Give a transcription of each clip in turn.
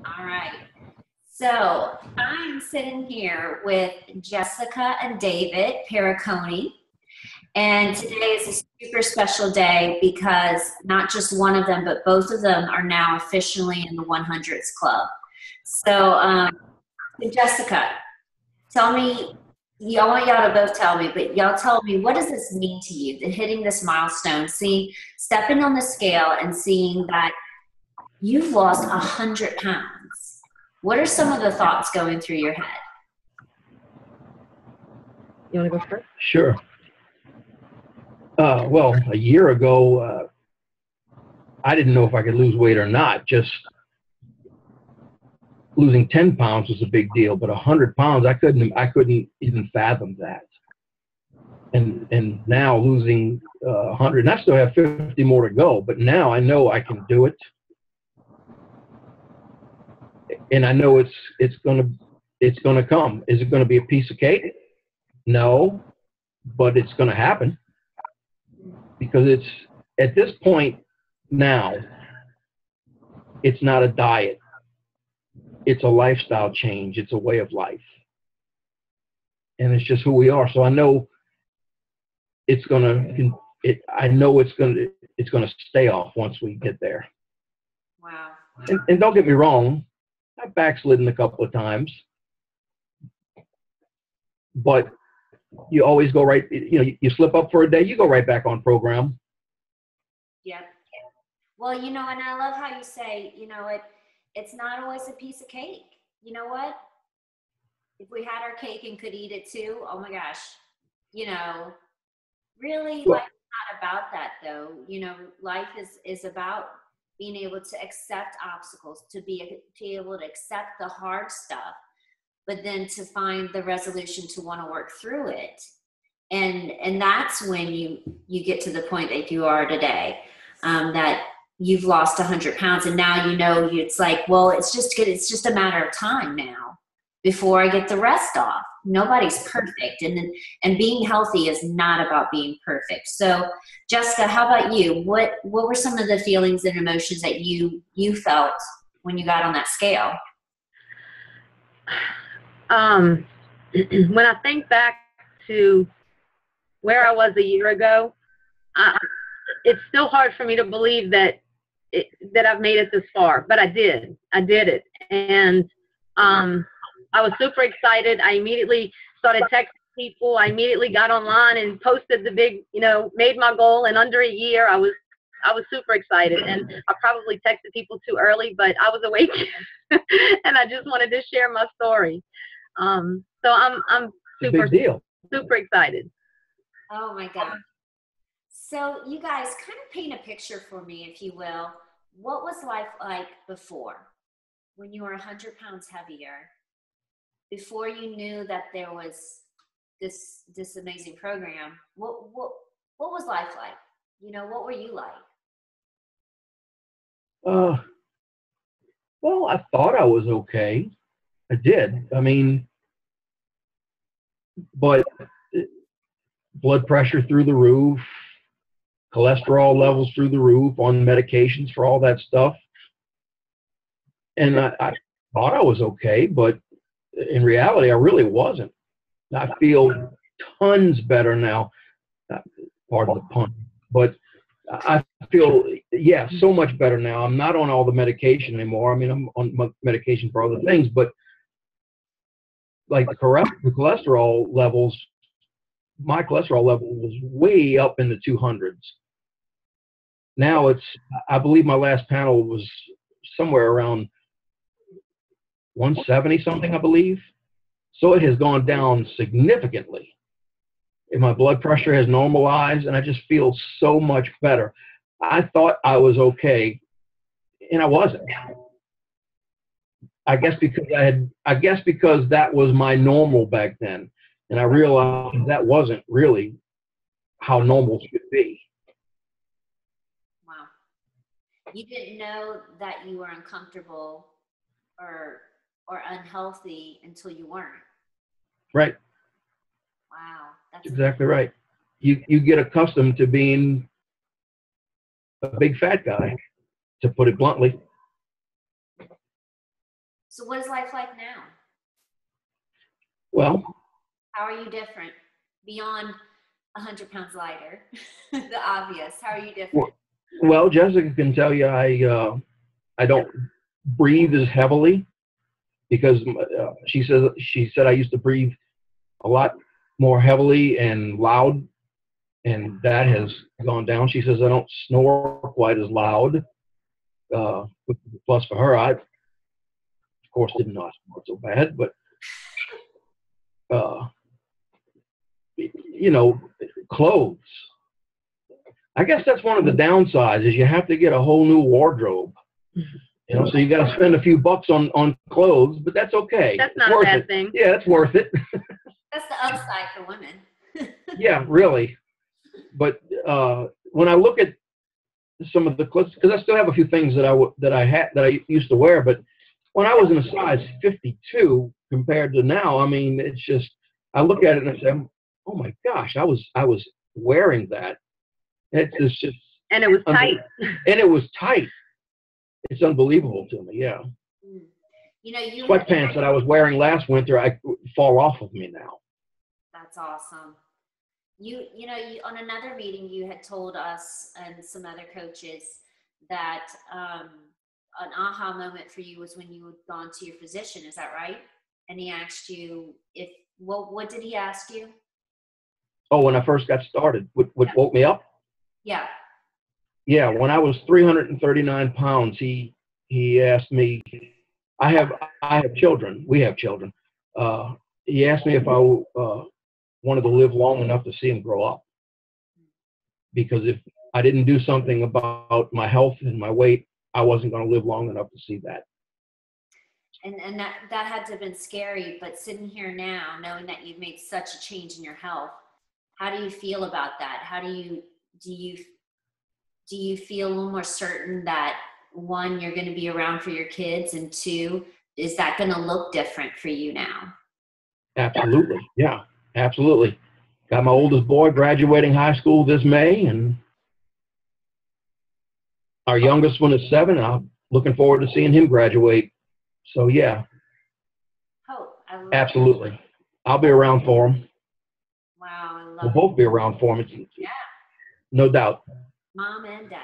All right. So I'm sitting here with Jessica and David Pericone. And today is a super special day because not just one of them, but both of them are now officially in the 100s Club. So, Jessica, tell me, I want y'all to both tell me, but y'all tell me, what does this mean to you, the hitting this milestone, stepping on the scale and seeing that you've lost 100 pounds? What are some of the thoughts going through your head? You want to go first? Sure. Well, a year ago, I didn't know if I could lose weight or not. Just losing 10 pounds was a big deal, but 100 pounds, I couldn't even fathom that. And now losing 100, and I still have 50 more to go, but now I know I can do it. And I know it's gonna come. Is it gonna be a piece of cake? No, but it's gonna happen, because it's at this point now, it's not a diet. It's a lifestyle change. It's a way of life. And it's just who we are. So I know it's gonna stay off once we get there. Wow. And don't get me wrong, I've backslidden a couple of times, but you always go right, you slip up for a day, you go right back on program. Yeah. Well, and I love how you say, it's not always a piece of cake. You know what? If we had our cake and could eat it too, oh my gosh, really, Well, life is not about that though. Life is about being able to accept obstacles, to be able to accept the hard stuff, but then to find the resolution to want to work through it. And that's when you get to the point that you are today, that you've lost 100 pounds, and now it's like, well, it's just a matter of time now before I get the rest off. Nobody's perfect, and being healthy is not about being perfect. So, Jessica, how about you? What were some of the feelings and emotions that you felt when you got on that scale? When I think back to where I was a year ago, it's still hard for me to believe that I've made it this far, but I did it. And I was super excited. I immediately started texting people. I immediately got online and posted the big, made my goal in under a year. I was super excited, and I probably texted people too early, but I was awake and I just wanted to share my story. So I'm super excited. Oh my God. So you guys kind of paint a picture for me, if you will. What was life like before, when you were 100 pounds heavier, before you knew that there was this amazing program? What was life like? What were you like? Well, I thought I was okay. I did. I mean, but blood pressure through the roof, cholesterol levels through the roof, on medications for all that stuff. And I thought I was okay, but in reality, I really wasn't. I feel tons better now. Pardon the pun, but I feel, so much better now. I'm not on all the medication anymore. I mean, I'm on medication for other things, but like the cholesterol levels, my cholesterol level was way up in the 200s. Now I believe my last panel was somewhere around 170 something, I believe. So it has gone down significantly. And my blood pressure has normalized, and I just feel so much better. I thought I was okay, and I wasn't. I guess because that was my normal back then, and I realized that wasn't really how normal should be. Wow. You didn't know that you were uncomfortable or unhealthy until you weren't. Right. Wow. That's exactly right. You get accustomed to being a big fat guy, to put it bluntly. So what is life like now? Well, How are you different beyond 100 pounds lighter? The obvious. How are you different? well, Jessica can tell you I don't breathe as heavily because she said I used to breathe a lot more heavily and loud, and that has gone down. She says I don't snore quite as loud, which is a plus for her. I, of course, didn't know I snored so bad, but you know, clothes. I guess that's one of the downsides is you have to get a whole new wardrobe. You know, so you got to spend a few bucks on clothes, but that's okay. That's not a bad thing. Yeah, it's worth it. That's the upside for women. Yeah, really. But when I look at some of the clothes, because I still have a few things that I used to wear, but when I was in a size 52 compared to now, I mean, it's just I look at it and I say, oh my gosh, I was wearing that. It's just and it was tight. And it was tight. It's unbelievable to me. Yeah. You know, Sweatpants that I was wearing last winter, I fall off of me now. That's awesome. You know, on another meeting, you had told us and some other coaches that an aha moment for you was when you had gone to your physician. Is that right? And he asked you what did he ask you? Oh, when I first got started, what woke me up? Yeah. Yeah, when I was 339 pounds, he asked me. I have children. We have children. He asked me if I wanted to live long enough to see them grow up. Because if I didn't do something about my health and my weight, I wasn't going to live long enough to see that. And that had to have been scary. But sitting here now, knowing that you've made such a change in your health, how do you feel about that? How do you feel a little more certain that, one, you're going to be around for your kids, and two, is that going to look different for you now? Absolutely. Yeah, absolutely. Got my oldest boy graduating high school this May, and our youngest one is 7. And I'm looking forward to seeing him graduate. So, yeah. Hope. I love absolutely. It. I'll be around for him. Wow, I love We'll it. both be around for him. Yeah. No doubt. Mom and Dad.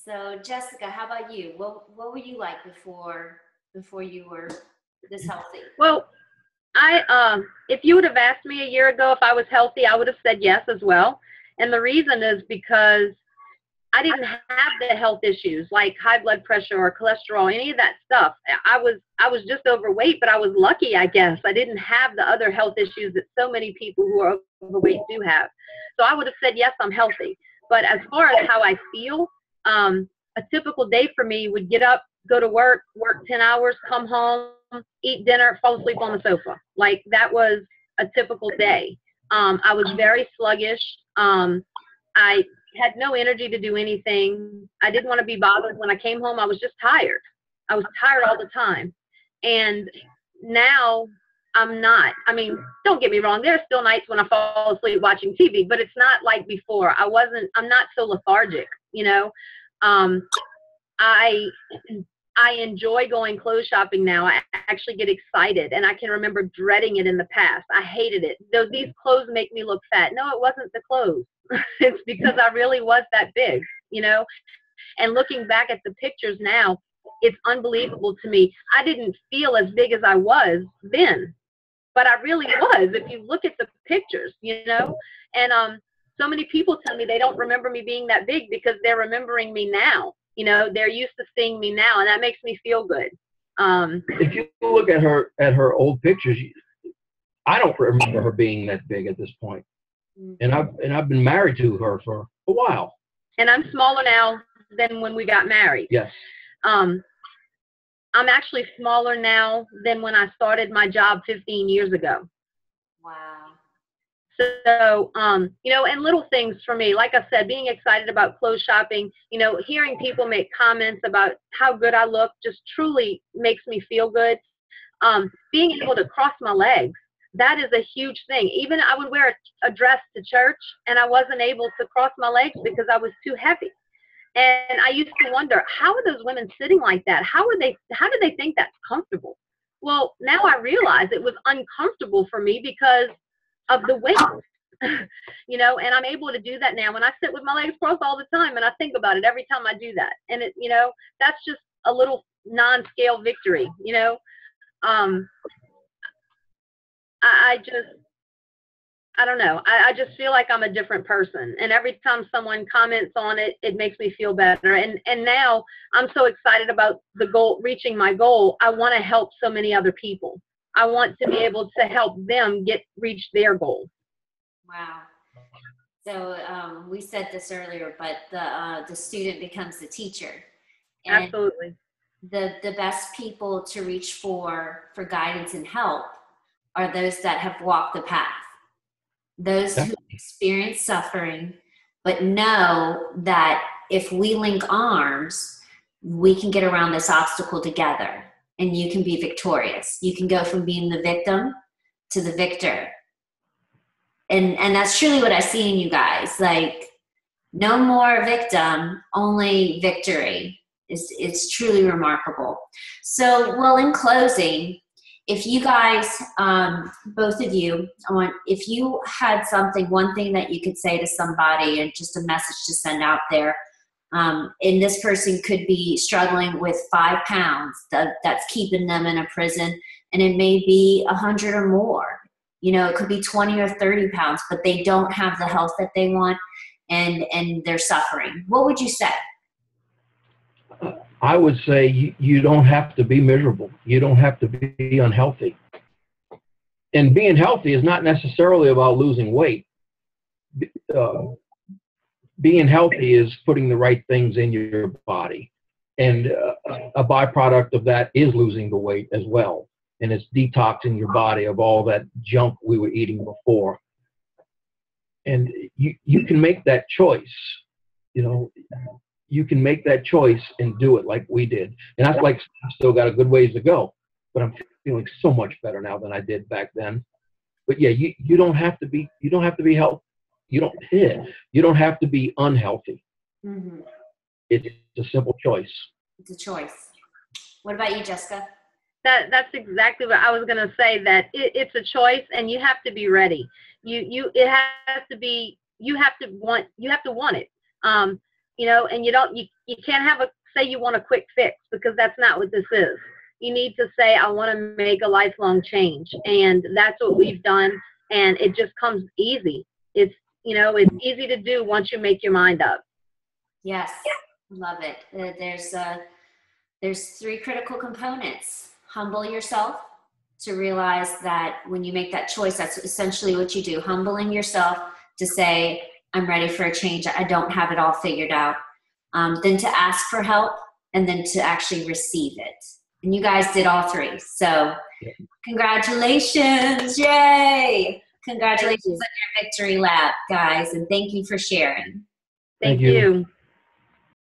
So, Jessica, how about you? What were you like before you were this healthy? Well, if you would have asked me a year ago if I was healthy, I would have said yes as well. And the reason is because I didn't have the health issues like high blood pressure or cholesterol, any of that stuff. I was just overweight, but I was lucky, I guess. I didn't have the other health issues that so many people who are overweight do have. So I would have said, yes, I'm healthy. But as far as how I feel, a typical day for me would get up, go to work 10 hours, come home, eat dinner, fall asleep on the sofa. Like that was a typical day. I was very sluggish. I had no energy to do anything. I didn't want to be bothered. When I came home, I was just tired. I was tired all the time. And now I'm not. I mean, don't get me wrong. There are still nights when I fall asleep watching TV, but it's not like before. I'm not so lethargic, you know. I enjoy going clothes shopping now. I actually get excited, and I can remember dreading it in the past. I hated it. These clothes make me look fat. No, it wasn't the clothes. It's because I really was that big, you know. And looking back at the pictures now, it's unbelievable to me. I didn't feel as big as I was then, but I really was. If you look at the pictures, you know. And so many people tell me they don't remember me being that big because they're remembering me now. You know, they're used to seeing me now, and that makes me feel good. If you look at her old pictures, I don't remember her being that big at this point. And I've been married to her for a while. And I'm smaller now than when we got married. Yes. I'm actually smaller now than when I started my job 15 years ago. Wow. So, you know, and little things for me, like I said, being excited about clothes shopping, you know, hearing people make comments about how good I look just truly makes me feel good. Being able to cross my legs, that is a huge thing. Even I would wear a dress to church and I wasn't able to cross my legs because I was too heavy. And I used to wonder, how are those women sitting like that? How do they think that's comfortable? Well, now I realize it was uncomfortable for me because of the weight. And I'm able to do that now. And I sit with my legs crossed all the time, and I think about it every time I do that. And that's just a little non-scale victory. I don't know. I just feel like I'm a different person. And every time someone comments on it, it makes me feel better. And now I'm so excited about the goal, reaching my goal. I want to help so many other people. I want to be able to help them reach their goal. Wow. So we said this earlier, but the student becomes the teacher. And absolutely. The best people to reach for guidance and help are those that have walked the path. Those who experience suffering, but know that if we link arms, we can get around this obstacle together, and you can be victorious. You can go from being the victim to the victor. And that's truly what I see in you guys. Like, no more victim, only victory. It's truly remarkable. So, well, in closing, if you guys, both of you, if you had one thing that you could say to somebody, and just a message to send out there, and this person could be struggling with 5 pounds that's keeping them in a prison, and it may be 100 or more. It could be 20 or 30 pounds, but they don't have the health that they want, and they're suffering. What would you say? I would say you don't have to be miserable. You don't have to be unhealthy. And being healthy is not necessarily about losing weight. Being healthy is putting the right things in your body. And a byproduct of that is losing the weight as well. And it's detoxing your body of all that junk we were eating before. And you can make that choice. You can make that choice and do it like we did. And I've still got a good ways to go, but I'm feeling so much better now than I did back then. But yeah, you don't have to be healthy. You don't have to be unhealthy. Mm-hmm. It's a simple choice. It's a choice. What about you, Jessica? That's exactly what I was going to say, that it's a choice, and you have to be ready. You have to want it. And you can't say you want a quick fix, because that's not what this is. You need to say, I want to make a lifelong change. And that's what we've done. And it just comes easy. It's easy to do once you make your mind up. Yes. Love it. There's 3 critical components. Humble yourself to realize that when you make that choice, that's essentially what you do. Humbling yourself to say, I'm ready for a change. I don't have it all figured out. Then to ask for help, and then to actually receive it. And you guys did all 3. So congratulations. Yay. Congratulations on your victory lap, guys. And thank you for sharing. Thank you.